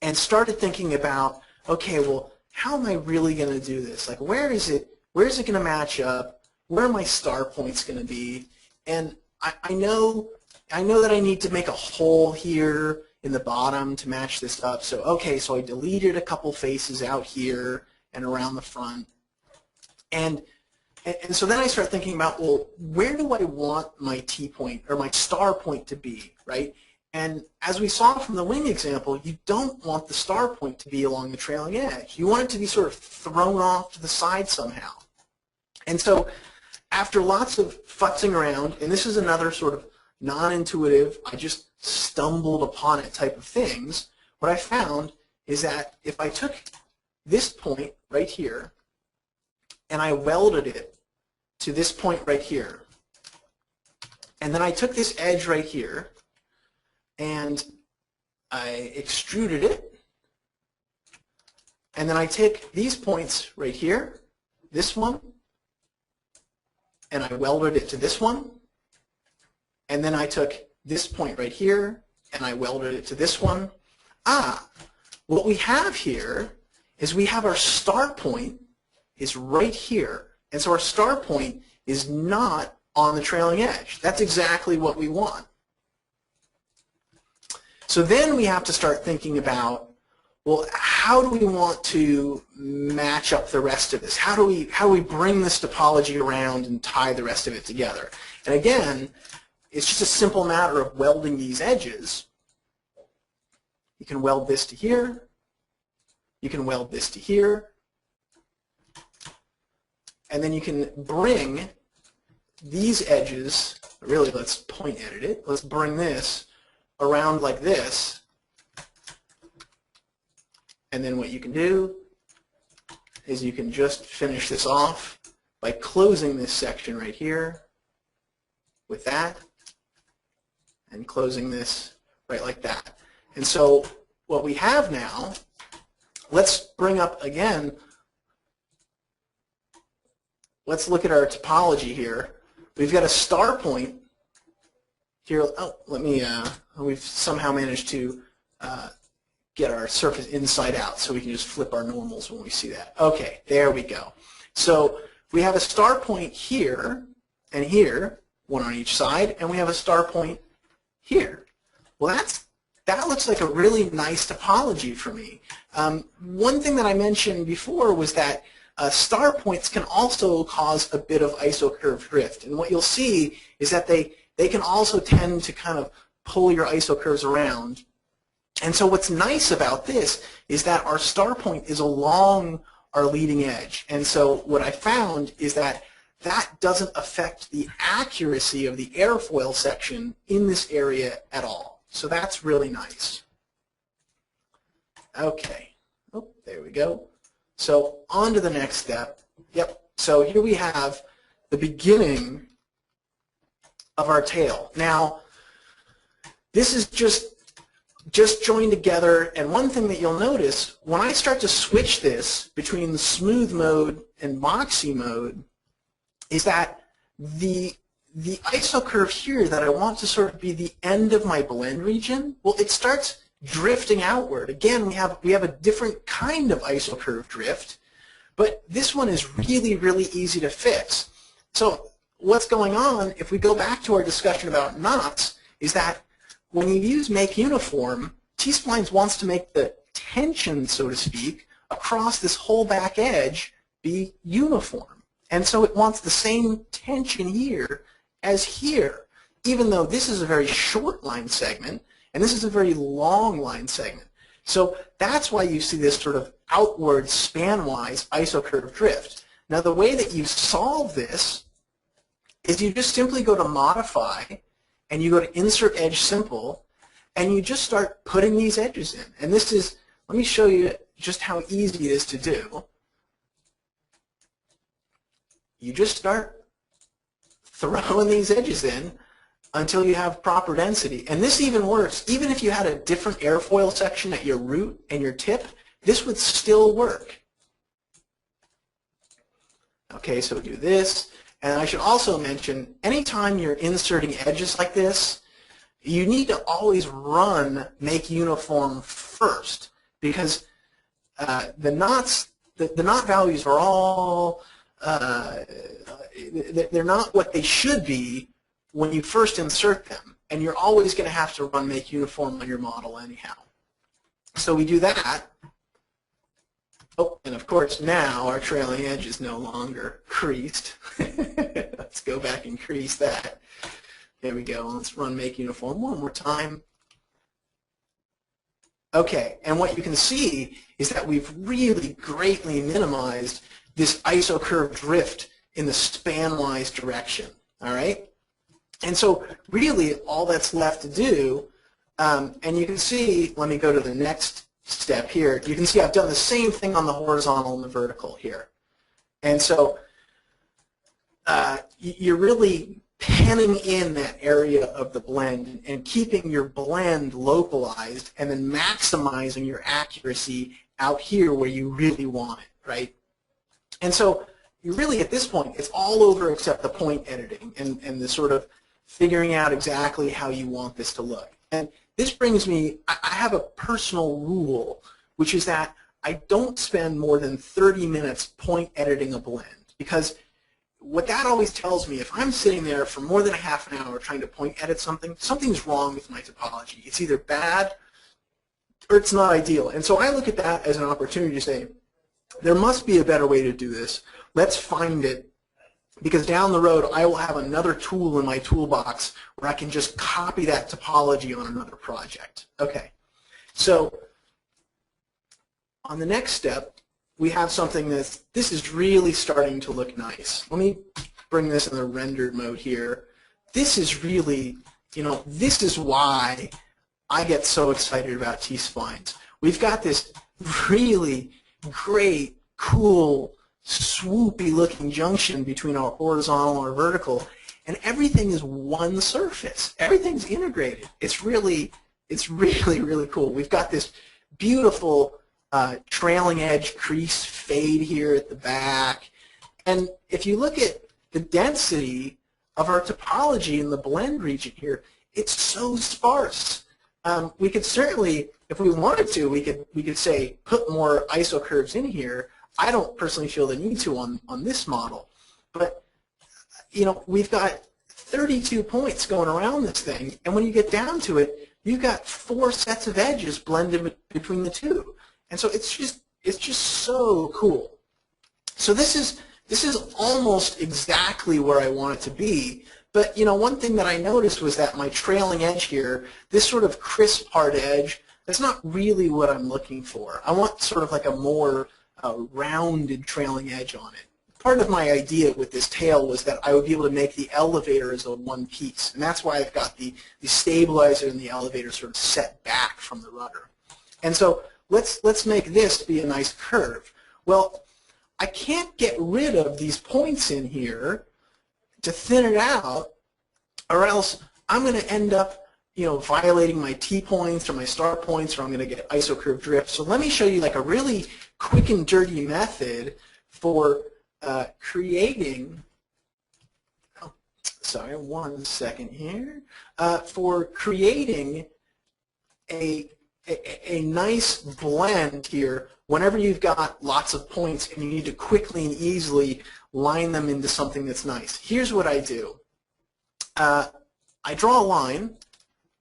and started thinking about, okay, well, how am I really going to do this? Like, where is it going to match up? Where are my star points going to be? And I know that I need to make a hole here in the bottom to match this up. So okay, so I deleted a couple faces out here and around the front. And so then I start thinking about, well, where do I want my T-point or my star point to be, right? And as we saw from the wing example, you don't want the star point to be along the trailing edge. You want it to be sort of thrown off to the side somehow. And so after lots of futzing around, and this is another sort of non-intuitive, I just stumbled upon it type of things, what I found is that if I took this point right here and I welded it to this point right here, and then I took this edge right here and I extruded it, and then I take these points right here, this one, and I welded it to this one, and then I took this point right here and I welded it to this one. What we have here is we have our star point is right here. And so our star point is not on the trailing edge. That's exactly what we want. So then we have to start thinking about, well, how do we want to match up the rest of this? How do we bring this topology around and tie the rest of it together? And again, it's just a simple matter of welding these edges. You can weld this to here. You can weld this to here. And then you can bring these edges, really let's point edit it, let's bring this around like this. And then what you can do is you can just finish this off by closing this section right here with that, and closing this right like that. And so what we have now, let's bring up again, let's look at our topology here. We've got a star point here. Oh, we've somehow managed to get our surface inside out, so we can just flip our normals when we see that. Okay, there we go. So we have a star point here and here, one on each side, and we have a star point here. Well, that looks like a really nice topology for me. One thing that I mentioned before was that star points can also cause a bit of isocurve drift. And what you'll see is that they can also tend to kind of pull your isocurves around. And so what's nice about this is that our star point is along our leading edge. And so what I found is that that doesn't affect the accuracy of the airfoil section in this area at all. So that's really nice. Okay. Oh, there we go. So on to the next step. Yep. So here we have the beginning of our tail. Now, this is just joined together, and one thing that you'll notice, when I start to switch this between smooth mode and boxy mode, is that the isocurve here that I want to sort of be the end of my blend region, well, it starts drifting outward. Again, we have a different kind of isocurve drift, But this one is really, really easy to fix. So what's going on, if we go back to our discussion about knots, is that when you use make uniform, T-Splines wants to make the tension, so to speak, across this whole back edge be uniform. And so it wants the same tension here as here, even though this is a very short line segment and this is a very long line segment. So that's why you see this sort of outward span-wise isocurve drift. Now the way that you solve this is you just simply go to Modify and you go to Insert Edge Simple and you just start putting these edges in. And this is, let me show you just how easy it is to do. You just start throwing these edges in until you have proper density. And this even works. Even if you had a different airfoil section at your root and your tip, this would still work. Okay, so do this. And I should also mention, anytime you're inserting edges like this, you need to always run make uniform first, because the knot values are all, they're not what they should be when you first insert them, and you're always going to have to run make uniform on your model anyhow. So we do that. Oh, and of course now our trailing edge is no longer creased. Let's go back and crease that. There we go. Let's run make uniform one more time. Okay, and what you can see is that we've really greatly minimized this isocurve drift in the span-wise direction. All right? And so really all that's left to do, and you can see, let me go to the next step here. You can see I've done the same thing on the horizontal and the vertical here. And so you're really penning in that area of the blend and keeping your blend localized and then maximizing your accuracy out here where you really want it, right? And so you really, at this point, it's all over except the point editing and the sort of figuring out exactly how you want this to look. And this brings me, I have a personal rule, which is that I don't spend more than 30 minutes point editing a blend, because what that always tells me, if I'm sitting there for more than a half an hour trying to point edit something, something's wrong with my topology. It's either bad or it's not ideal. And so I look at that as an opportunity to say, there must be a better way to do this. Let's find it, because down the road I will have another tool in my toolbox where I can just copy that topology on another project. Okay, so on the next step, we have something this is really starting to look nice. Let me bring this in the rendered mode here. This is really, you know, this is why I get so excited about T-Splines. We've got this really great, cool, swoopy looking junction between our horizontal and our vertical, and everything is one surface. Everything's integrated. It's really, really cool. We've got this beautiful trailing edge crease fade here at the back. And if you look at the density of our topology in the blend region here, it's so sparse. We could certainly, if we wanted to, we could say put more isocurves in here. I don't personally feel the need to on this model. But you know, we've got 32 points going around this thing, and when you get down to it, you've got 4 sets of edges blended between the two. And so it's just so cool. So this is almost exactly where I want it to be. But you know, one thing that I noticed was that my trailing edge here, this sort of crisp hard edge, that's not really what I'm looking for. I want sort of like a more rounded trailing edge on it. Part of my idea with this tail was that I would be able to make the elevator as a one piece, and that's why I've got the stabilizer and the elevator sort of set back from the rudder. And so let's make this be a nice curve. Well, I can't get rid of these points in here to thin it out, or else I'm going to end up, you know, violating my T-points or my star points, or I'm going to get isocurve drift. So let me show you like a really quick and dirty method for creating, oh, sorry, one second here, for creating a a nice blend here whenever you've got lots of points and you need to quickly and easily line them into something that's nice. Here's what I do. I draw a line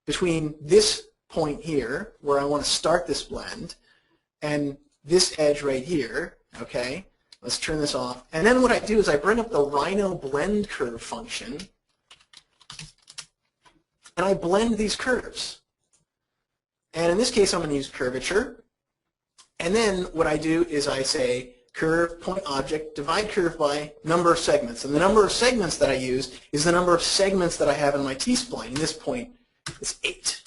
between this point here, where I want to start this blend, and this edge right here. Okay, let's turn this off. And then what I do is I bring up the Rhino blend curve function, and I blend these curves. And in this case, I'm going to use curvature. And then what I do is I say curve, point object, divide curve by number of segments. And the number of segments that I use is the number of segments that I have in my T-spline. In this point, it's 8.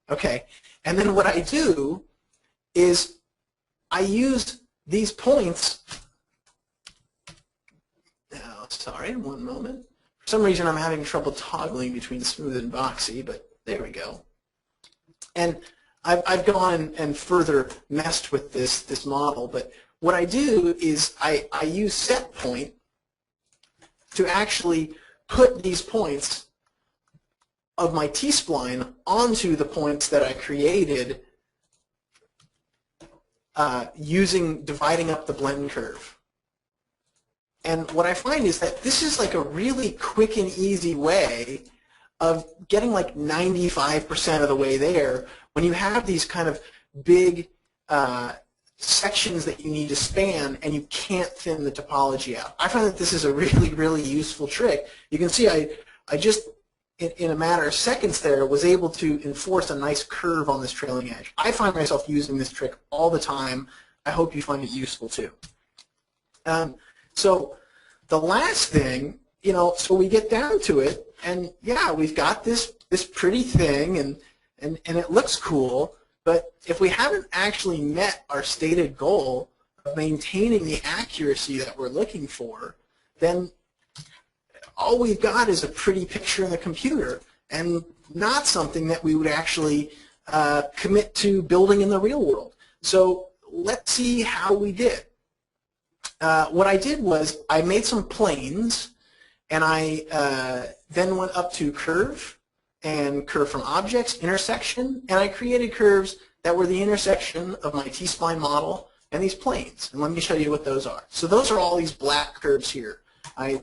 Okay. And then what I do is I use these points. Oh, sorry, one moment. For some reason, I'm having trouble toggling between smooth and boxy, but there we go. And I've gone and further messed with this model, but what I do is I use set point to actually put these points of my T-spline onto the points that I created dividing up the blend curve. And what I find is that this is like a really quick and easy way of getting like 95% of the way there when you have these kind of big sections that you need to span and you can't thin the topology out. I find that this is a really, really useful trick. You can see I just, in a matter of seconds there, was able to enforce a nice curve on this trailing edge. I find myself using this trick all the time. I hope you find it useful too. So the last thing, so we get down to it, and yeah, we've got this pretty thing, and it looks cool, but if we haven't actually met our stated goal of maintaining the accuracy that we're looking for, then all we've got is a pretty picture in the computer and not something that we would actually commit to building in the real world. So let's see how we did. What I did was I made some planes, and I then went up to curve and curve from objects, intersection, and I created curves that were the intersection of my T-spline model and these planes. And let me show you what those are. So those are all these black curves here. I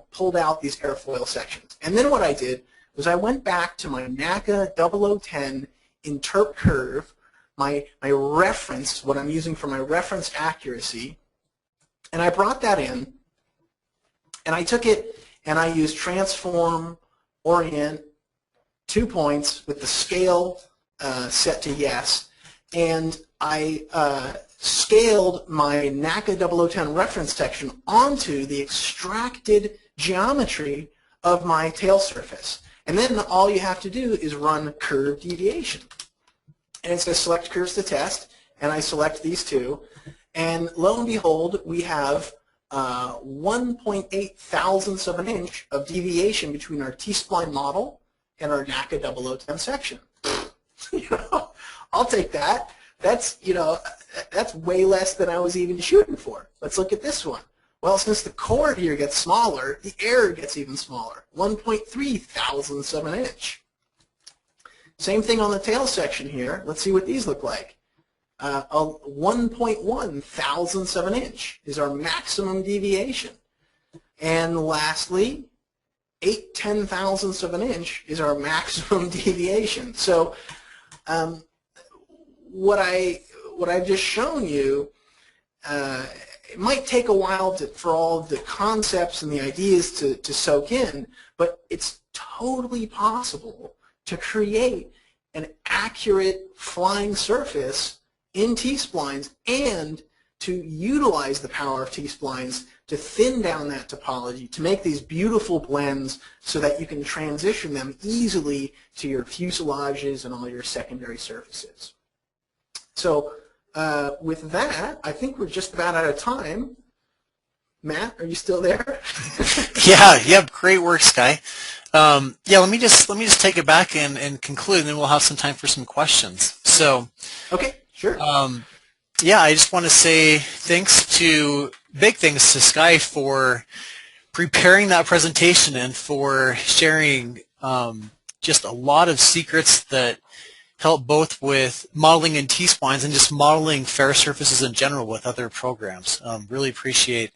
pulled out these airfoil sections. And then what I did was I went back to my NACA 0010 interp curve, my reference, what I'm using for my reference accuracy, and I brought that in, and I took it and I used transform, orient, 2 points with the scale set to yes, and I scaled my NACA 0010 reference section onto the extracted geometry of my tail surface. And then all you have to do is run curve deviation. And it says select curves to test, and I select these two, and lo and behold, we have 1.8 thousandths of an inch of deviation between our T-spline model and our NACA 0010 section. I'll take that. That's way less than I was even shooting for. Let's look at this one. Well, since the chord here gets smaller, the error gets even smaller, 1.3 thousandths of an inch. Same thing on the tail section here. Let's see what these look like. 1.1 thousandths of an inch is our maximum deviation. And lastly, 8/10 thousandths of an inch is our maximum deviation. So what I've just shown you, it might take a while for all of the concepts and the ideas to soak in, but it's totally possible to create an accurate flying surface in T-splines and to utilize the power of T-splines to thin down that topology, to make these beautiful blends so that you can transition them easily to your fuselages and all your secondary surfaces. So with that, I think we're just about out of time. Matt, are you still there? Yeah, great work, Sky. Yeah, let me just take it back and conclude, and then we'll have some time for some questions. So, okay, sure. Yeah, I just want to say big thanks to Sky for preparing that presentation and for sharing just a lot of secrets that help both with modeling in T-Splines and just modeling fair surfaces in general with other programs. Really appreciate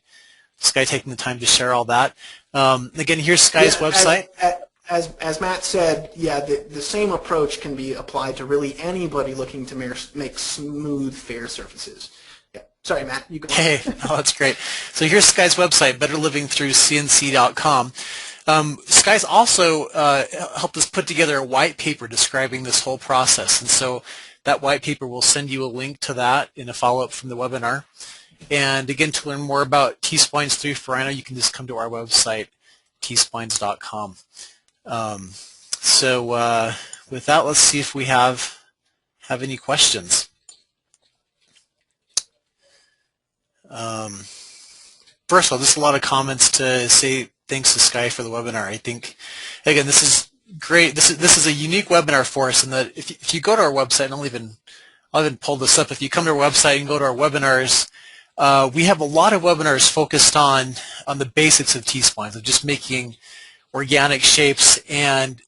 Sky taking the time to share all that. Again, here's Sky's website. As Matt said, yeah, the same approach can be applied to really anybody looking to make smooth, fair surfaces. Yeah. Sorry, Matt, you go on. Hey, no, that's great. So here's Sky's website, betterlivingthroughcnc.com. Sky's also helped us put together a white paper describing this whole process, and so that white paper, will send you a link to that in a follow-up from the webinar. And again, to learn more about T-Splines III for Rhino, you can just come to our website, tsplines.com. With that, let's see if we have any questions. First of all, just a lot of comments to say thanks to Sky for the webinar. I think, again, this is great. This is a unique webinar for us in that if you go to our website, and I'll even pull this up. If you come to our website and go to our webinars, we have a lot of webinars focused on the basics of T-Splines, of just making organic shapes. And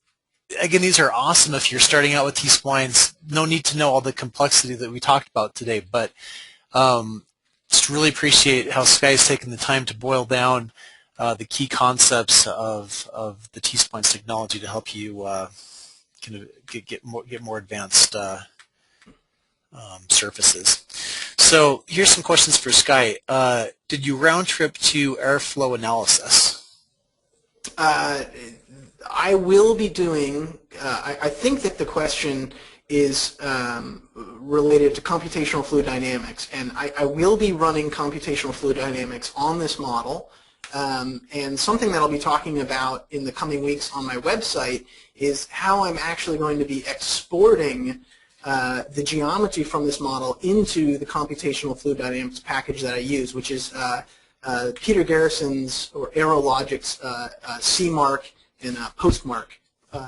again, these are awesome if you're starting out with T-Splines. No need to know all the complexity that we talked about today, but just really appreciate how Sky's taken the time to boil down the key concepts of the T-Splines technology to help you kind of get more advanced surfaces. So here's some questions for Sky. Did you round trip to airflow analysis? I will be doing, I think that the question is related to computational fluid dynamics, and I will be running computational fluid dynamics on this model, and something that I'll be talking about in the coming weeks on my website is how I'm actually going to be exporting the geometry from this model into the computational fluid dynamics package that I use, which is Peter Garrison's or Aerologic's CMark and Postmark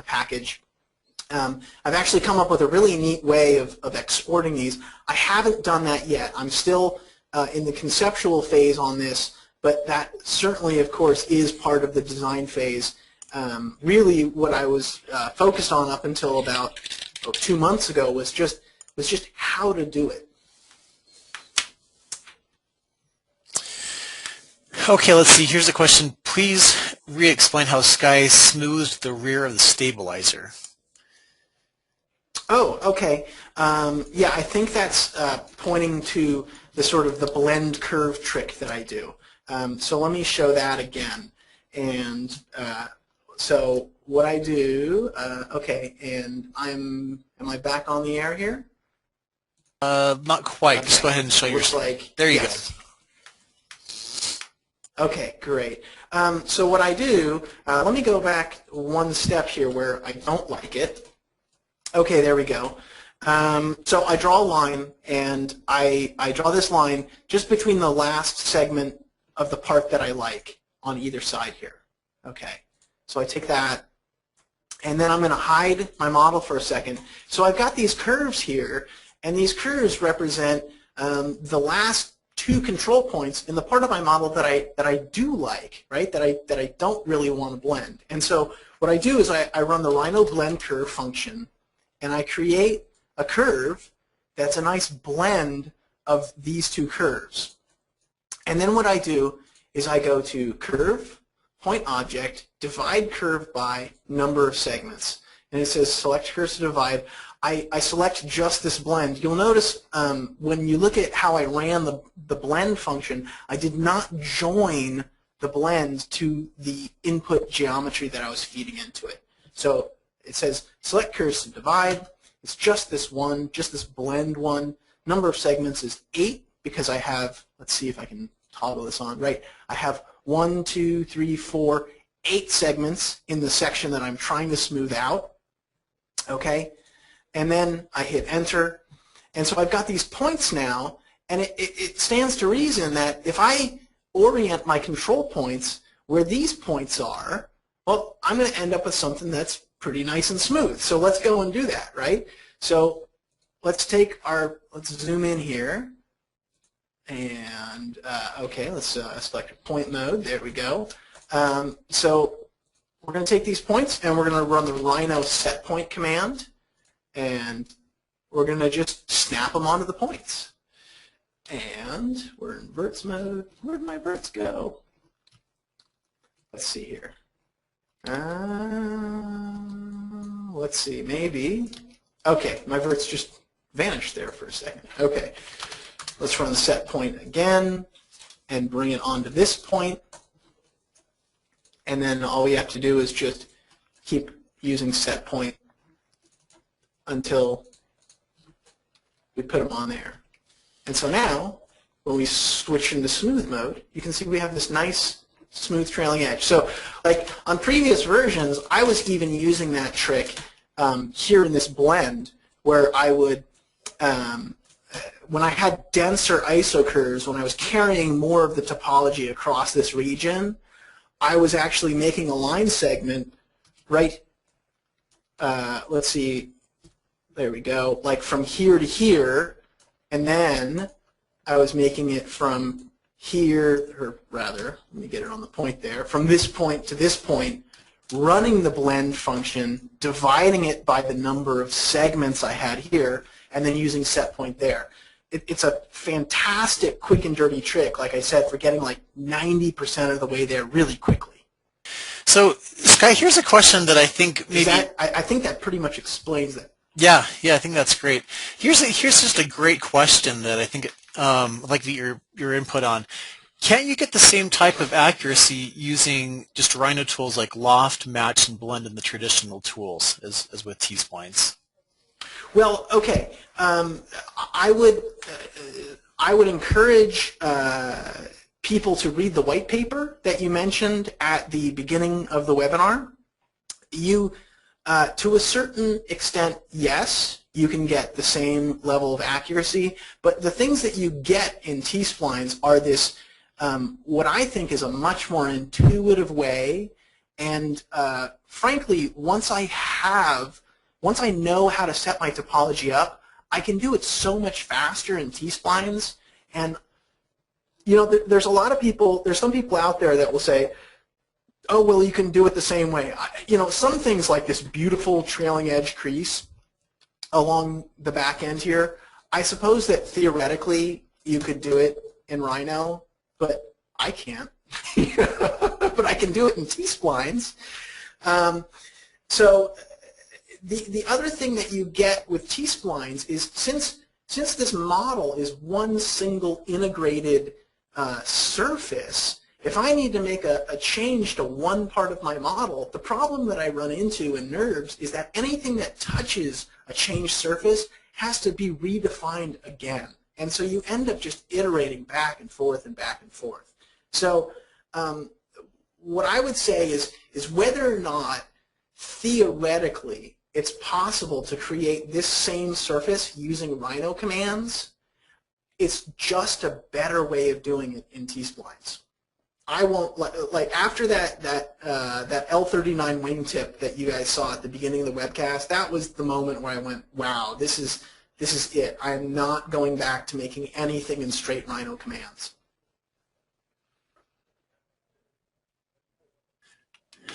package. I've actually come up with a really neat way of exporting these. I haven't done that yet. I'm still in the conceptual phase on this, but that certainly, of course, is part of the design phase. Really, what I was focused on up until about 2 months ago was just how to do it. Okay, let's see. Here's a question. Please re-explain how Sky smoothed the rear of the stabilizer. Oh, okay. Yeah, I think that's pointing to the sort of the blend curve trick that I do. So let me show that again. And so what I do, okay, and am I back on the air here? Not quite. Okay. Just go ahead and show your. Like, there you yes. Go. Okay, great. So what I do, let me go back one step here where I don't like it. Okay, there we go. So I draw a line, and I draw this line just between the last segment of the part that I like on either side here. Okay, so I take that, and then I'm going to hide my model for a second. So I've got these curves here, and these curves represent the last 2 control points in the part of my model that I do like, right? That I don't really want to blend. And so what I do is I run the Rhino blend curve function, and I create a curve that's a nice blend of these 2 curves. And then what I do is I go to curve, point object, divide curve by number of segments. And it says select curves to divide. I select just this blend. You'll notice when you look at how I ran the blend function, I did not join the blend to the input geometry that I was feeding into it. So it says select curves to divide. It's just this one, just this blend one. Number of segments is 8 because I have, let's see if I can toggle this on, right? I have 1, 2, 3, 4, 8 segments in the section that I'm trying to smooth out, okay? And then I hit enter, and so I've got these points now, and it stands to reason that if I orient my control points where these points are, well, I'm going to end up with something that's pretty nice and smooth. So let's go and do that, right? So let's zoom in here, and okay, let's select point mode. There we go. So we're going to take these points, and we're going to run the Rhino set point command. And we're going to just snap them onto the points. And we're in verts mode. Where'd my verts go? Let's see here. Let's see, maybe. Okay, my verts just vanished there for a second. Okay, let's run the set point again and bring it onto this point. And then all we have to do is just keep using set point until we put them on there. And so now, when we switch into smooth mode, you can see we have this nice smooth trailing edge. So like on previous versions, I was even using that trick here in this blend where I would, when I had denser ISO curves, when I was carrying more of the topology across this region, I was actually making a line segment right, let's see, there we go, like from here to here, and then I was making it from here, or rather, let me get it on the point there, from this point to this point, running the blend function, dividing it by the number of segments I had here, and then using set point there. It's a fantastic quick and dirty trick, like I said, for getting like 90% of the way there really quickly. So, Sky, here's a question that I think maybe... I think that pretty much explains it. Yeah, I think that's great. Here's just a great question that I think I'd like your input on. Can't you get the same type of accuracy using just Rhino tools like loft, match, and blend in the traditional tools as with T-Splines? Well, okay. I would encourage people to read the white paper that you mentioned at the beginning of the webinar. You, to a certain extent, yes, you can get the same level of accuracy, but the things that you get in T-Splines are this, what I think is a much more intuitive way, and frankly, once I know how to set my topology up, I can do it so much faster in T-Splines. And you know, there's a lot of people, there's some people out there that will say, oh, well, you can do it the same way. You know, some things like this beautiful trailing edge crease along the back end here, I suppose that theoretically you could do it in Rhino, but I can't. But I can do it in T-Splines. So the other thing that you get with T-Splines is since this model is one single integrated surface, if I need to make a change to one part of my model, the problem that I run into in NURBS is that anything that touches a changed surface has to be redefined again. And so you end up just iterating back and forth and back and forth. So what I would say is whether or not theoretically it's possible to create this same surface using Rhino commands, it's just a better way of doing it in T-Splines. I won't, like after that L39 wingtip that you guys saw at the beginning of the webcast, that was the moment where I went, wow, this is it. I'm not going back to making anything in straight Rhino commands.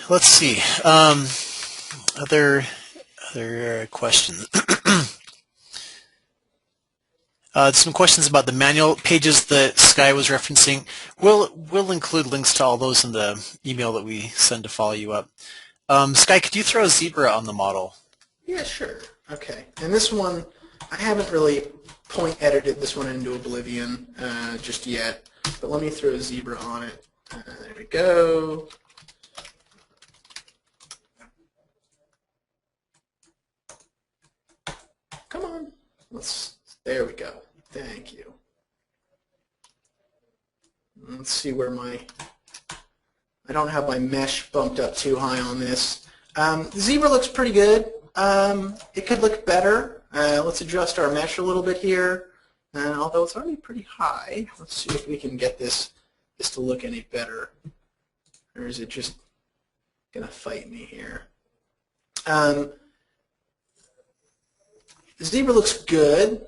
Let's see. Other questions. Some questions about the manual pages that Sky was referencing. We'll include links to all those in the email that we send to follow you up. Sky, could you throw a zebra on the model? Yeah, sure. Okay. And this one, I haven't really point edited this one into oblivion just yet, but let me throw a zebra on it. There we go. Come on. There we go. Thank you. Let's see where I don't have my mesh bumped up too high on this. The zebra looks pretty good. It could look better. Let's adjust our mesh a little bit here. Although it's already pretty high. Let's see if we can get this to look any better. Or is it just going to fight me here? The zebra looks good,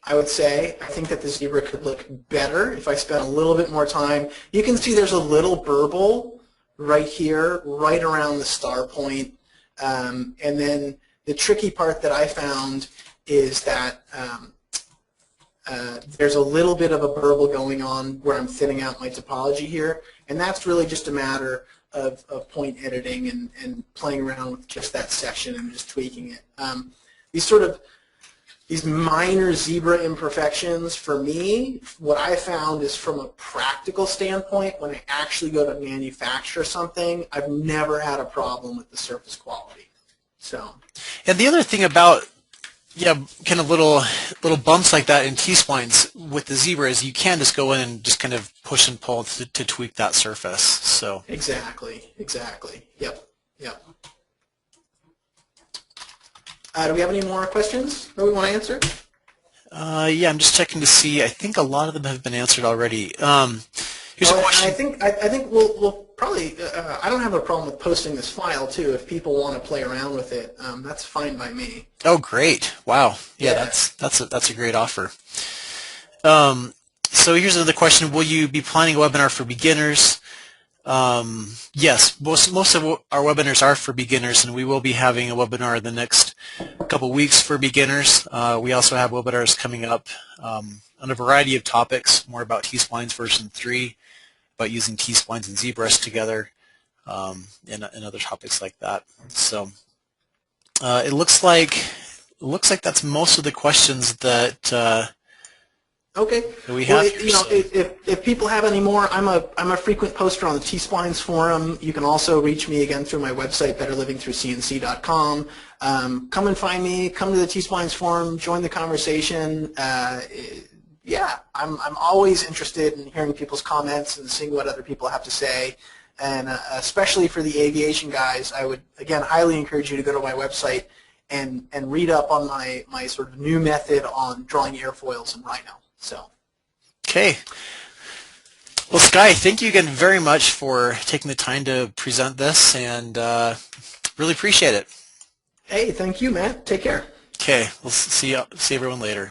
I would say. I think that the zebra could look better if I spent a little bit more time. You can see there's a little burble right here, right around the star point. And then the tricky part that I found is that there's a little bit of a burble going on where I'm thinning out my topology here, and that's really just a matter of point editing and playing around with just that section and just tweaking it. These minor zebra imperfections, for me, what I found is from a practical standpoint, when I actually go to manufacture something, I've never had a problem with the surface quality. So. And the other thing about kind of little bumps like that in T-splines with the zebra is you can just go in and just kind of push and pull to tweak that surface. So. Exactly. Yep. Do we have any more questions that we want to answer? Yeah, I'm just checking to see. I think a lot of them have been answered already. Here's a question. I think we'll probably. I don't have a problem with posting this file too. If people want to play around with it, that's fine by me. Oh, great! Wow. Yeah. That's a great offer. So here's another question: will you be planning a webinar for beginners? Yes, most of our webinars are for beginners, and we will be having a webinar in the next couple weeks for beginners. We also have webinars coming up on a variety of topics, more about T-Splines version 3, about using T-Splines and ZBrush together, and other topics like that. So it looks like that's most of the questions that. Okay. We have if people have any more, I'm a frequent poster on the T-Splines forum. You can also reach me again through my website, betterlivingthroughcnc.com. Come and find me. Come to the T-Splines forum. Join the conversation. Yeah, I'm always interested in hearing people's comments and seeing what other people have to say. And especially for the aviation guys, I would again highly encourage you to go to my website and read up on my sort of new method on drawing airfoils in Rhino. So. Okay. Well, Sky, thank you again very much for taking the time to present this, and really appreciate it. Hey, thank you, Matt. Take care. Okay, we'll see everyone later.